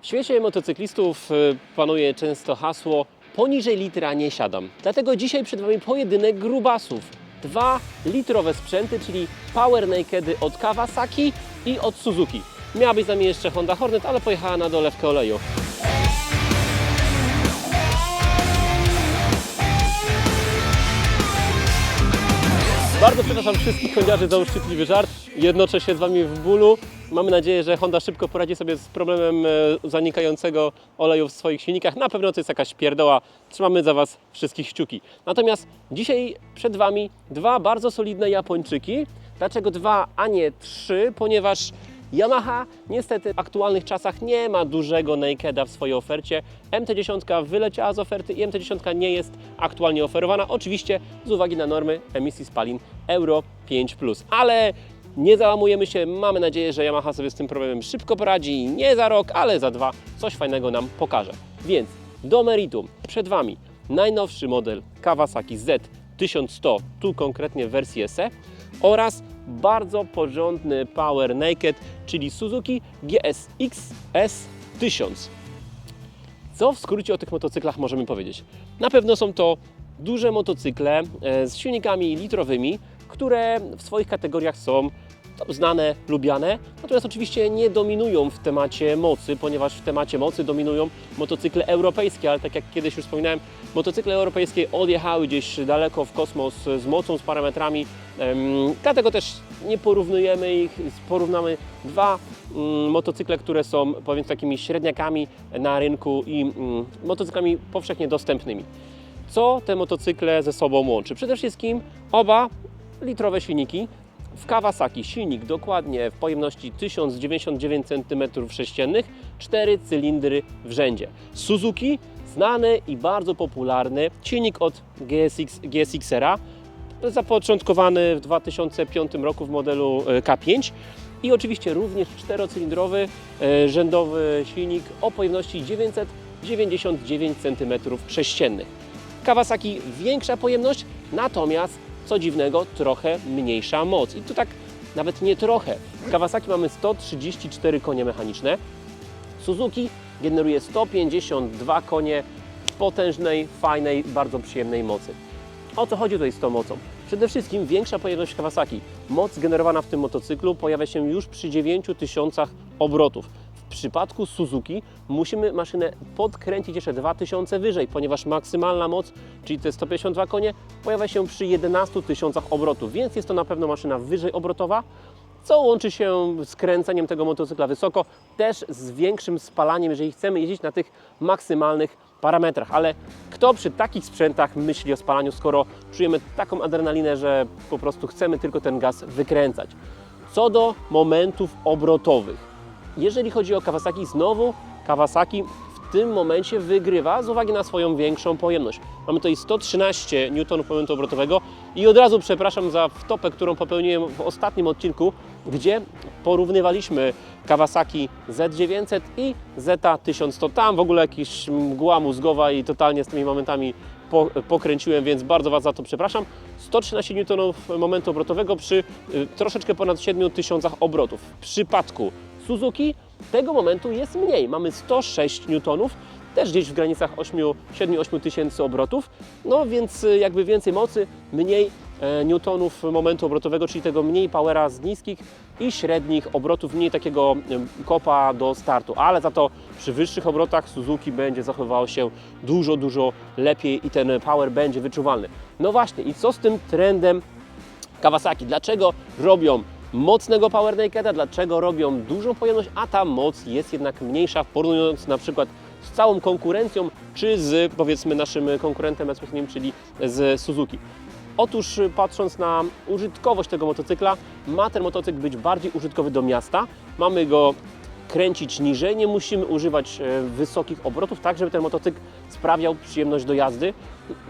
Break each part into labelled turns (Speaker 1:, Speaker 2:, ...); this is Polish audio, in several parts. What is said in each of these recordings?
Speaker 1: W świecie motocyklistów panuje często hasło poniżej litra nie siadam. Dlatego dzisiaj przed Wami pojedynek grubasów. 2-litrowe sprzęty, czyli Power Nakedy od Kawasaki i od Suzuki. Miała być z nami jeszcze Honda Hornet, ale pojechała na dolewkę oleju. Bardzo przepraszam wszystkich hondiarzy za uszczypliwy żart. Jednoczę się z Wami w bólu. Mamy nadzieję, że Honda szybko poradzi sobie z problemem zanikającego oleju w swoich silnikach. Na pewno to jest jakaś pierdoła. Trzymamy za Was wszystkich kciuki. Natomiast dzisiaj przed Wami dwa bardzo solidne Japończyki. Dlaczego dwa, a nie trzy? Ponieważ Yamaha niestety w aktualnych czasach nie ma dużego nakeda w swojej ofercie. MT-10 wyleciała z oferty i MT-10 nie jest aktualnie oferowana. Oczywiście z uwagi na normy emisji spalin Euro 5+. Ale nie załamujemy się. Mamy nadzieję, że Yamaha sobie z tym problemem szybko poradzi. Nie za rok, ale za dwa coś fajnego nam pokaże. Więc do meritum. Przed Wami najnowszy model Kawasaki Z1100, tu konkretnie w wersji SE, oraz bardzo porządny Power Naked, czyli Suzuki GSX S1000. Co w skrócie o tych motocyklach możemy powiedzieć? Na pewno są to duże motocykle z silnikami litrowymi, które w swoich kategoriach są znane, lubiane, natomiast oczywiście nie dominują w temacie mocy, ponieważ w temacie mocy dominują motocykle europejskie, ale tak jak kiedyś już wspominałem, motocykle europejskie odjechały gdzieś daleko w kosmos z mocą, z parametrami, dlatego też nie porównujemy ich, porównamy dwa motocykle, które są, powiedzmy, takimi średniakami na rynku i motocyklami powszechnie dostępnymi. Co te motocykle ze sobą łączy? Przede wszystkim oba litrowe silniki. W Kawasaki silnik dokładnie w pojemności 1099 cm3, 4 cylindry w rzędzie. Suzuki znany i bardzo popularny silnik od GSX-era, zapoczątkowany w 2005 roku w modelu K5 i oczywiście również 4-cylindrowy rzędowy silnik o pojemności 999 cm3. Kawasaki większa pojemność, natomiast co dziwnego, trochę mniejsza moc. I tu tak nawet nie trochę. W Kawasaki mamy 134 konie mechaniczne. Suzuki generuje 152 konie potężnej, fajnej, bardzo przyjemnej mocy. O co chodzi tutaj z tą mocą? Przede wszystkim większa pojemność Kawasaki. Moc generowana w tym motocyklu pojawia się już przy 9000 obrotów. W przypadku Suzuki musimy maszynę podkręcić jeszcze 2000 wyżej, ponieważ maksymalna moc, czyli te 152 konie, pojawia się przy 11 000 obrotów, więc jest to na pewno maszyna wyżej obrotowa, co łączy się z kręceniem tego motocykla wysoko, też z większym spalaniem, jeżeli chcemy jeździć na tych maksymalnych parametrach. Ale kto przy takich sprzętach myśli o spalaniu, skoro czujemy taką adrenalinę, że po prostu chcemy tylko ten gaz wykręcać? Co do momentów obrotowych. Jeżeli chodzi o Kawasaki, znowu Kawasaki w tym momencie wygrywa z uwagi na swoją większą pojemność. Mamy tutaj 113 Nm momentu obrotowego i od razu przepraszam za wtopę, którą popełniłem w ostatnim odcinku, gdzie porównywaliśmy Kawasaki Z900 i Z1100. Tam w ogóle jakaś mgła mózgowa i totalnie z tymi momentami pokręciłem, więc bardzo Was za to przepraszam. 113 Nm momentu obrotowego przy troszeczkę ponad 7000 obrotów. W przypadku Suzuki tego momentu jest mniej. Mamy 106 N, też gdzieś w granicach 7-8 tysięcy obrotów. No więc jakby więcej mocy, mniej newtonów momentu obrotowego, czyli tego mniej powera z niskich i średnich obrotów, mniej takiego kopa do startu. Ale za to przy wyższych obrotach Suzuki będzie zachowywało się dużo lepiej i ten power będzie wyczuwalny. No właśnie, i co z tym trendem Kawasaki? Dlaczego robią mocnego Power Nakeda, dlaczego robią dużą pojemność, a ta moc jest jednak mniejsza, porównując na przykład z całą konkurencją, czy z, powiedzmy, naszym konkurentem bezpośrednim, czyli z Suzuki. Otóż patrząc na użytkowość tego motocykla, ma ten motocykl być bardziej użytkowy do miasta, mamy go kręcić niżej, nie musimy używać wysokich obrotów, tak żeby ten motocykl sprawiał przyjemność do jazdy,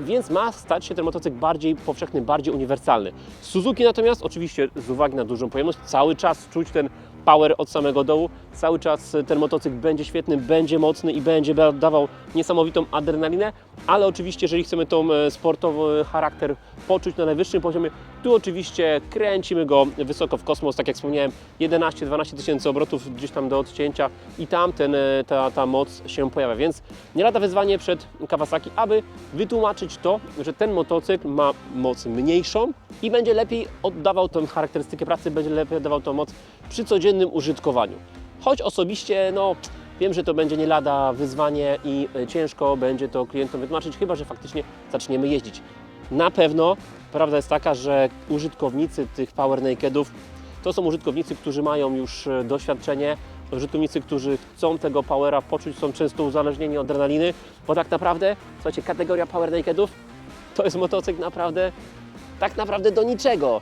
Speaker 1: więc ma stać się ten motocykl bardziej powszechny, bardziej uniwersalny. Suzuki natomiast, oczywiście z uwagi na dużą pojemność, cały czas czuć ten power od samego dołu. Cały czas ten motocykl będzie świetny, będzie mocny i będzie dawał niesamowitą adrenalinę, ale oczywiście jeżeli chcemy tą sportowy charakter poczuć na najwyższym poziomie, tu oczywiście kręcimy go wysoko w kosmos, tak jak wspomniałem, 11-12 tysięcy obrotów gdzieś tam do odcięcia i tam ta moc się pojawia, więc nie lada wyzwanie przed Kawasaki, aby wytłumaczyć to, że ten motocykl ma moc mniejszą i będzie lepiej oddawał tę charakterystykę pracy, będzie lepiej oddawał tą moc przy codziennym użytkowaniu. Choć osobiście, no, wiem, że to będzie nie lada wyzwanie i ciężko będzie to klientom wytłumaczyć, chyba że faktycznie zaczniemy jeździć. Na pewno prawda jest taka, że użytkownicy tych Power Nakedów to są użytkownicy, którzy mają już doświadczenie, użytkownicy, którzy chcą tego powera poczuć, są często uzależnieni od adrenaliny, bo tak naprawdę, słuchajcie, kategoria Power Nakedów to jest motocykl tak naprawdę do niczego.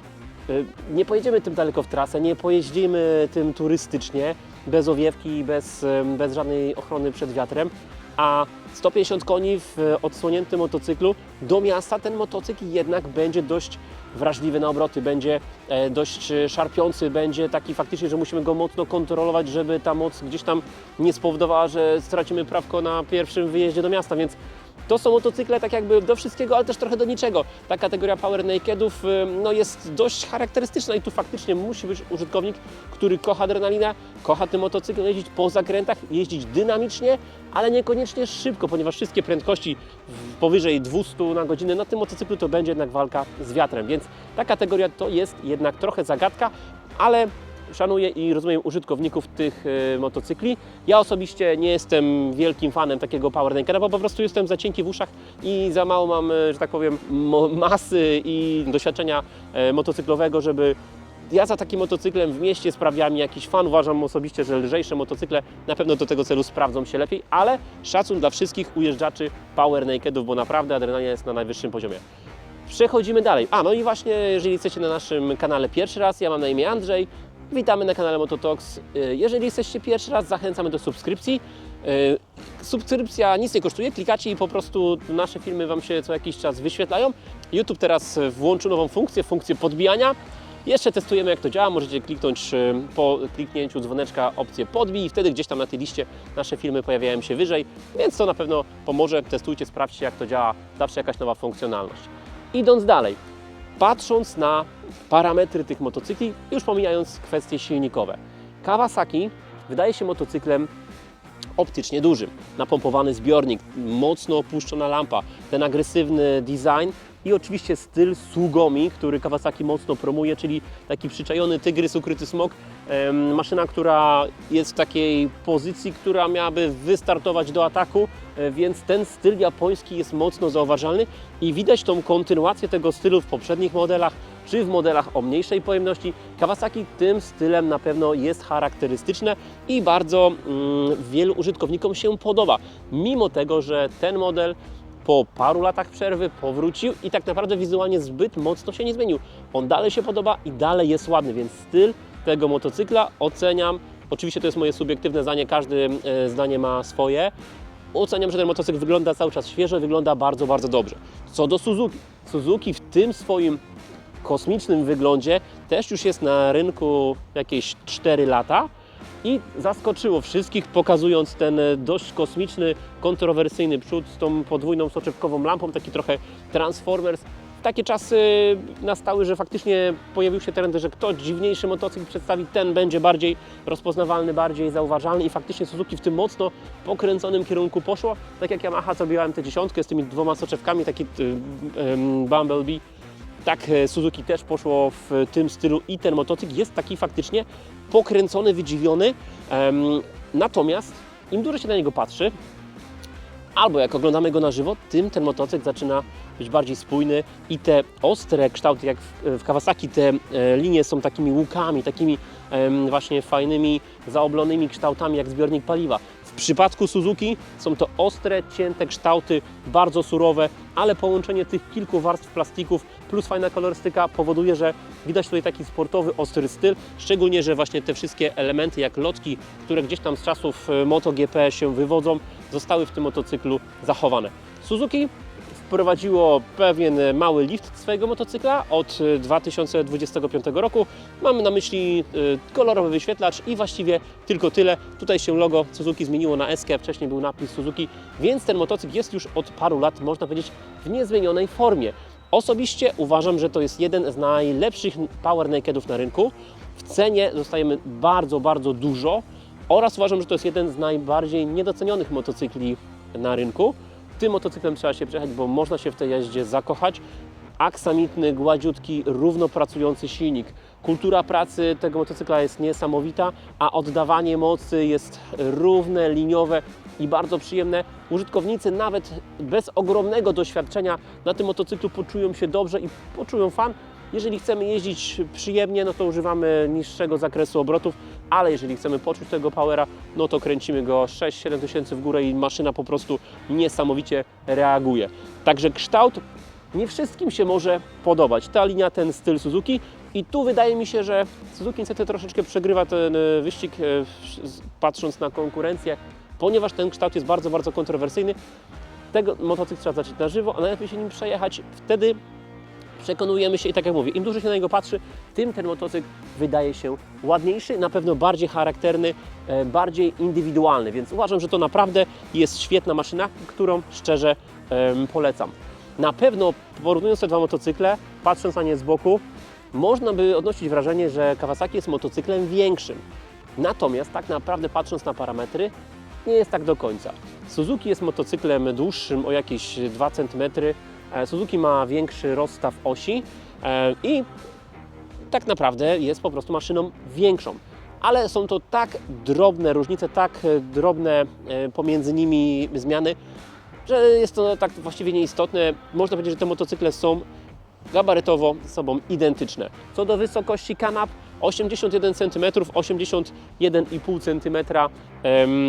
Speaker 1: Nie pojedziemy tym daleko w trasę, nie pojeździmy tym turystycznie, bez owiewki, bez żadnej ochrony przed wiatrem, a 150 koni w odsłoniętym motocyklu do miasta ten motocykl jednak będzie dość wrażliwy na obroty, będzie dość szarpiący, będzie taki faktycznie, że musimy go mocno kontrolować, żeby ta moc gdzieś tam nie spowodowała, że stracimy prawko na pierwszym wyjeździe do miasta, więc to są motocykle tak jakby do wszystkiego, ale też trochę do niczego. Ta kategoria Power Nakedów no, jest dość charakterystyczna i tu faktycznie musi być użytkownik, który kocha adrenalinę, kocha tym motocyklem jeździć po zakrętach, jeździć dynamicznie, ale niekoniecznie szybko, ponieważ wszystkie prędkości powyżej 200 na godzinę na tym motocyklu to będzie jednak walka z wiatrem, więc ta kategoria to jest jednak trochę zagadka, ale szanuję i rozumiem użytkowników tych motocykli. Ja osobiście nie jestem wielkim fanem takiego Power Nakeda, bo po prostu jestem za cienki w uszach i za mało mam, że tak powiem, masy i doświadczenia motocyklowego, żeby ja za takim motocyklem w mieście sprawiała mi jakiś fan. Uważam osobiście, że lżejsze motocykle na pewno do tego celu sprawdzą się lepiej, ale szacun dla wszystkich ujeżdżaczy Power Nakedów, bo naprawdę adrenalina jest na najwyższym poziomie. Przechodzimy dalej. No i właśnie, jeżeli jesteście na naszym kanale pierwszy raz, ja mam na imię Andrzej. Witamy na kanale Mototalks. Jeżeli jesteście pierwszy raz, zachęcamy do subskrypcji. Subskrypcja nic nie kosztuje, klikacie i po prostu nasze filmy Wam się co jakiś czas wyświetlają. YouTube teraz włączył nową funkcję podbijania. Jeszcze testujemy, jak to działa. Możecie kliknąć po kliknięciu dzwoneczka opcję podbij i wtedy gdzieś tam na tej liście nasze filmy pojawiają się wyżej, więc to na pewno pomoże. Testujcie, sprawdźcie, jak to działa. Zawsze jakaś nowa funkcjonalność. Idąc dalej, patrząc na parametry tych motocykli, już pomijając kwestie silnikowe. Kawasaki wydaje się motocyklem optycznie dużym. Napompowany zbiornik, mocno opuszczona lampa, ten agresywny design i oczywiście styl Sugomi, który Kawasaki mocno promuje, czyli taki przyczajony tygrys, ukryty smok. Maszyna, która jest w takiej pozycji, która miałaby wystartować do ataku, więc ten styl japoński jest mocno zauważalny i widać tą kontynuację tego stylu w poprzednich modelach, czy w modelach o mniejszej pojemności. Kawasaki tym stylem na pewno jest charakterystyczne i bardzo wielu użytkownikom się podoba, mimo tego, że ten model po paru latach przerwy powrócił i tak naprawdę wizualnie zbyt mocno się nie zmienił. On dalej się podoba i dalej jest ładny, więc styl tego motocykla oceniam. Oczywiście to jest moje subiektywne zdanie, każdy zdanie ma swoje. Oceniam, że ten motocykl wygląda cały czas świeżo, wygląda bardzo, bardzo dobrze. Co do Suzuki. Suzuki w tym swoim kosmicznym wyglądzie też już jest na rynku jakieś 4 lata i zaskoczyło wszystkich, pokazując ten dość kosmiczny, kontrowersyjny przód z tą podwójną soczewkową lampą, taki trochę Transformers. Takie czasy nastały, że faktycznie pojawił się trend, że kto dziwniejszy motocykl przedstawi, ten będzie bardziej rozpoznawalny, bardziej zauważalny i faktycznie Suzuki w tym mocno pokręconym kierunku poszło. Tak jak Yamaha zrobiła MT-10 z tymi dwoma soczewkami, taki Bumblebee, tak Suzuki też poszło w tym stylu i ten motocykl jest taki faktycznie pokręcony, wydziwiony. Natomiast im dłużej się na niego patrzy, albo jak oglądamy go na żywo, tym ten motocykl zaczyna być bardziej spójny i te ostre kształty, jak w Kawasaki, te linie są takimi łukami, takimi właśnie fajnymi, zaoblonymi kształtami jak zbiornik paliwa. W przypadku Suzuki są to ostre, cięte kształty, bardzo surowe, ale połączenie tych kilku warstw plastików plus fajna kolorystyka powoduje, że widać tutaj taki sportowy, ostry styl, szczególnie, że właśnie te wszystkie elementy jak lotki, które gdzieś tam z czasów MotoGP się wywodzą, zostały w tym motocyklu zachowane. Suzuki w wprowadziło pewien mały lift swojego motocykla od 2025 roku. Mamy na myśli kolorowy wyświetlacz i właściwie tylko tyle. Tutaj się logo Suzuki zmieniło na S, wcześniej był napis Suzuki, więc ten motocykl jest już od paru lat, można powiedzieć, w niezmienionej formie. Osobiście uważam, że to jest jeden z najlepszych Power Nakedów na rynku. W cenie dostajemy bardzo, bardzo dużo oraz uważam, że to jest jeden z najbardziej niedocenionych motocykli na rynku. Tym motocyklem trzeba się przejechać, bo można się w tej jeździe zakochać. Aksamitny, gładziutki, równo pracujący silnik. Kultura pracy tego motocykla jest niesamowita, a oddawanie mocy jest równe, liniowe i bardzo przyjemne. Użytkownicy nawet bez ogromnego doświadczenia na tym motocyklu poczują się dobrze i poczują fan. Jeżeli chcemy jeździć przyjemnie, no to używamy niższego zakresu obrotów, ale jeżeli chcemy poczuć tego powera, no to kręcimy go 6-7 tysięcy w górę i maszyna po prostu niesamowicie reaguje. Także kształt nie wszystkim się może podobać. Ta linia, ten styl Suzuki i tu wydaje mi się, że Suzuki niestety troszeczkę przegrywa ten wyścig, patrząc na konkurencję, ponieważ ten kształt jest bardzo, bardzo kontrowersyjny. Tego motocykl trzeba zacząć na żywo, a najlepiej się nim przejechać. Wtedy przekonujemy się i tak jak mówię, im dłużej się na niego patrzy, tym ten motocykl wydaje się ładniejszy, na pewno bardziej charakterny, bardziej indywidualny, więc uważam, że to naprawdę jest świetna maszyna, którą szczerze polecam. Na pewno porównując te dwa motocykle, patrząc na nie z boku, można by odnosić wrażenie, że Kawasaki jest motocyklem większym. Natomiast tak naprawdę patrząc na parametry, nie jest tak do końca. Suzuki jest motocyklem dłuższym o jakieś 2 cm, Suzuki ma większy rozstaw osi i tak naprawdę jest po prostu maszyną większą. Ale są to tak drobne różnice, tak drobne pomiędzy nimi zmiany, że jest to tak właściwie nieistotne. Można powiedzieć, że te motocykle są gabarytowo ze sobą identyczne. Co do wysokości kanap, 81 cm, 81,5 cm.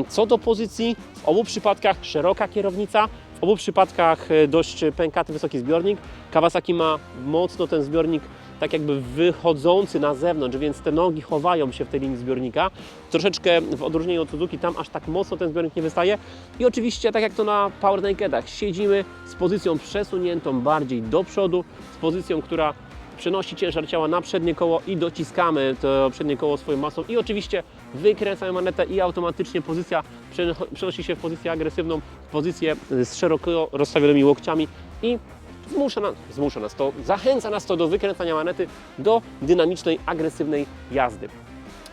Speaker 1: Co do pozycji, w obu przypadkach szeroka kierownica, w obu przypadkach dość pękaty, wysoki zbiornik. Kawasaki ma mocno ten zbiornik tak jakby wychodzący na zewnątrz, więc te nogi chowają się w tej linii zbiornika. Troszeczkę w odróżnieniu od Suzuki, tam aż tak mocno ten zbiornik nie wystaje. I oczywiście, tak jak to na Power Nakedach, siedzimy z pozycją przesuniętą bardziej do przodu, z pozycją, która przenosi ciężar ciała na przednie koło i dociskamy to przednie koło swoją masą i oczywiście wykręcamy manetę i automatycznie pozycja przenosi się w pozycję agresywną, w pozycję z szeroko rozstawionymi łokciami i zachęca nas to do wykręcania manety, do dynamicznej, agresywnej jazdy.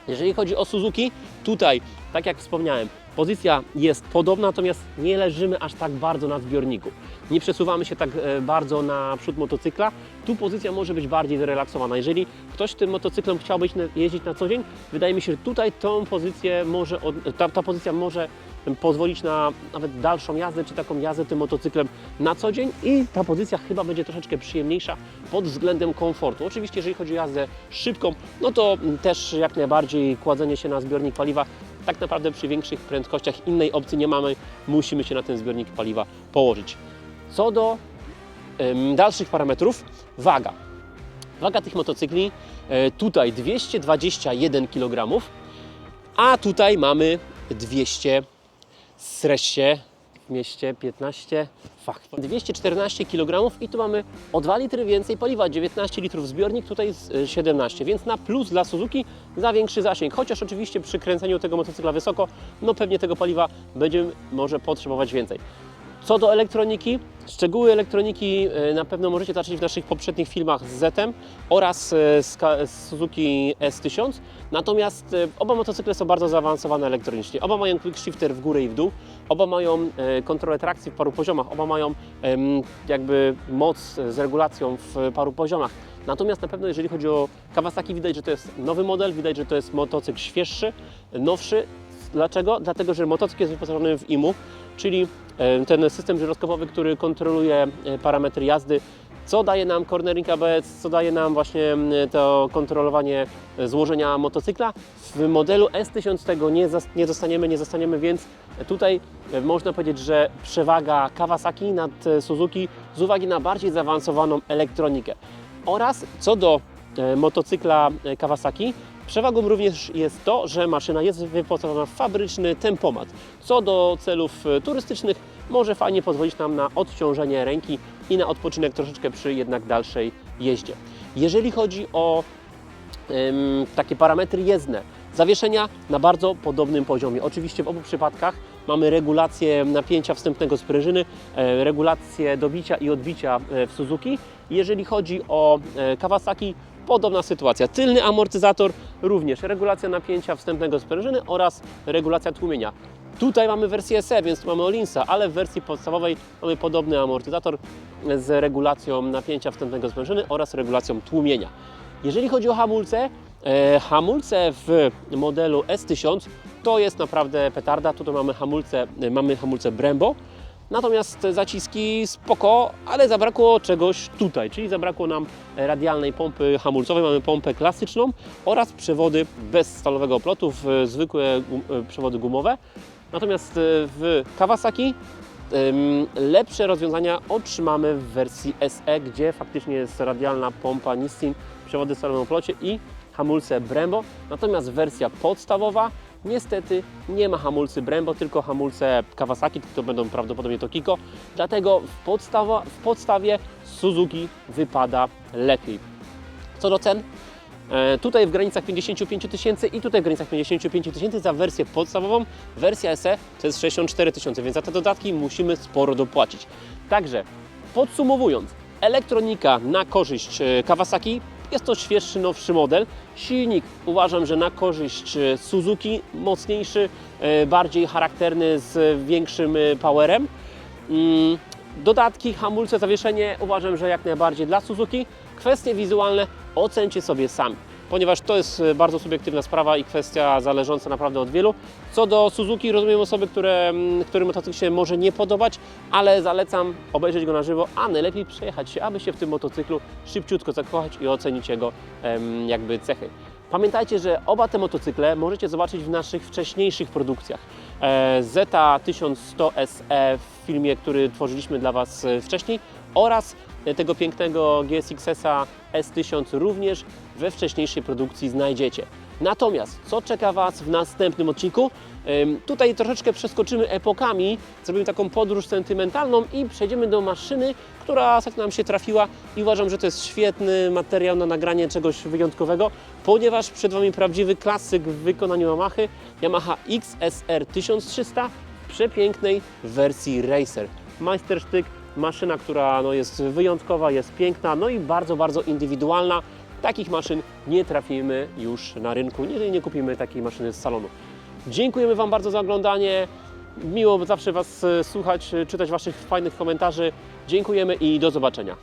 Speaker 1: Jeżeli chodzi o Suzuki, tutaj, tak jak wspomniałem, pozycja jest podobna, natomiast nie leżymy aż tak bardzo na zbiorniku. Nie przesuwamy się tak bardzo na przód motocykla. Tu pozycja może być bardziej zrelaksowana. Jeżeli ktoś tym motocyklem chciałby jeździć na co dzień, wydaje mi się, że tutaj ta pozycja może pozwolić na nawet dalszą jazdę, czy taką jazdę tym motocyklem na co dzień i ta pozycja chyba będzie troszeczkę przyjemniejsza pod względem komfortu. Oczywiście, jeżeli chodzi o jazdę szybką, no to też jak najbardziej kładzenie się na zbiornik paliwa. Tak naprawdę przy większych prędkościach innej opcji nie mamy, musimy się na ten zbiornik paliwa położyć. Co do dalszych parametrów, waga. Waga tych motocykli tutaj 221 kg, a tutaj mamy 200 sreście w mieście 15, 214 kg i tu mamy o 2 litry więcej paliwa, 19 litrów zbiornik, tutaj jest 17, więc na plus dla Suzuki za większy zasięg, chociaż oczywiście przy kręceniu tego motocykla wysoko, no pewnie tego paliwa będziemy może potrzebować więcej. Co do elektroniki, szczegóły elektroniki na pewno możecie zobaczyć w naszych poprzednich filmach z Z-em oraz z Suzuki S1000. Natomiast oba motocykle są bardzo zaawansowane elektronicznie. Oba mają quick shifter w górę i w dół, oba mają kontrolę trakcji w paru poziomach, oba mają jakby moc z regulacją w paru poziomach. Natomiast na pewno jeżeli chodzi o Kawasaki, widać, że to jest nowy model, widać, że to jest motocykl świeższy, nowszy. Dlaczego? Dlatego, że motocykl jest wyposażony w IMU, czyli ten system żyroskopowy, który kontroluje parametry jazdy, co daje nam cornering ABS, co daje nam właśnie to kontrolowanie złożenia motocykla. W modelu S1000 tego nie zostaniemy, więc tutaj można powiedzieć, że przewaga Kawasaki nad Suzuki z uwagi na bardziej zaawansowaną elektronikę. Oraz co do motocykla Kawasaki, Przewagą również jest to, że maszyna jest wyposażona w fabryczny tempomat, co do celów turystycznych może fajnie pozwolić nam na odciążenie ręki i na odpoczynek troszeczkę przy jednak dalszej jeździe. Jeżeli chodzi o takie parametry jezdne, zawieszenia na bardzo podobnym poziomie. Oczywiście w obu przypadkach mamy regulację napięcia wstępnego sprężyny, regulację dobicia i odbicia w Suzuki. Jeżeli chodzi o Kawasaki, podobna sytuacja. Tylny amortyzator również regulacja napięcia wstępnego sprężyny oraz regulacja tłumienia. Tutaj mamy wersję SE, więc tu mamy Olinsa, ale w wersji podstawowej mamy podobny amortyzator z regulacją napięcia wstępnego sprężyny oraz regulacją tłumienia. Jeżeli chodzi o hamulce, hamulce w modelu S1000 to jest naprawdę petarda. Tutaj mamy hamulce Brembo, natomiast zaciski spoko, ale zabrakło czegoś tutaj, czyli zabrakło nam radialnej pompy hamulcowej. Mamy pompę klasyczną oraz przewody bez stalowego oplotu, zwykłe przewody gumowe. Natomiast w Kawasaki lepsze rozwiązania otrzymamy w wersji SE, gdzie faktycznie jest radialna pompa Nissin, przewody w stalowym oplocie i hamulce Brembo. Natomiast wersja podstawowa niestety nie ma hamulcy Brembo, tylko hamulce Kawasaki, to będą prawdopodobnie to Kiko. Dlatego w podstawie Suzuki wypada lepiej. Co do cen, tutaj w granicach 55 tysięcy i tutaj w granicach 55 tysięcy za wersję podstawową. Wersja SE to jest 64 tysiące, więc za te dodatki musimy sporo dopłacić. Także podsumowując, elektronika na korzyść Kawasaki. Jest to świeższy, nowszy model. Silnik uważam, że na korzyść Suzuki, mocniejszy, bardziej charakterny, z większym powerem. Dodatki, hamulce, zawieszenie uważam, że jak najbardziej dla Suzuki. Kwestie wizualne ocencie sobie sami, ponieważ to jest bardzo subiektywna sprawa i kwestia zależąca naprawdę od wielu. Co do Suzuki, rozumiem osoby, którym motocykl się może nie podobać, ale zalecam obejrzeć go na żywo, a najlepiej przejechać się, aby się w tym motocyklu szybciutko zakochać i ocenić jego jakby cechy. Pamiętajcie, że oba te motocykle możecie zobaczyć w naszych wcześniejszych produkcjach. Zeta 1100 SE w filmie, który tworzyliśmy dla Was wcześniej, oraz tego pięknego GSX-a S1000 również we wcześniejszej produkcji znajdziecie. Natomiast co czeka Was w następnym odcinku? Tutaj troszeczkę przeskoczymy epokami, zrobimy taką podróż sentymentalną i przejdziemy do maszyny, która ostatnio nam się trafiła i uważam, że to jest świetny materiał na nagranie czegoś wyjątkowego, ponieważ przed Wami prawdziwy klasyk w wykonaniu Yamaha XSR 1300 w przepięknej wersji Racer. Majstersztyk, maszyna, która jest wyjątkowa, jest piękna, no i bardzo, bardzo indywidualna. Takich maszyn nie trafimy już na rynku, jeżeli nie kupimy takiej maszyny z salonu. Dziękujemy Wam bardzo za oglądanie. Miło zawsze Was słuchać, czytać Waszych fajnych komentarzy. Dziękujemy i do zobaczenia.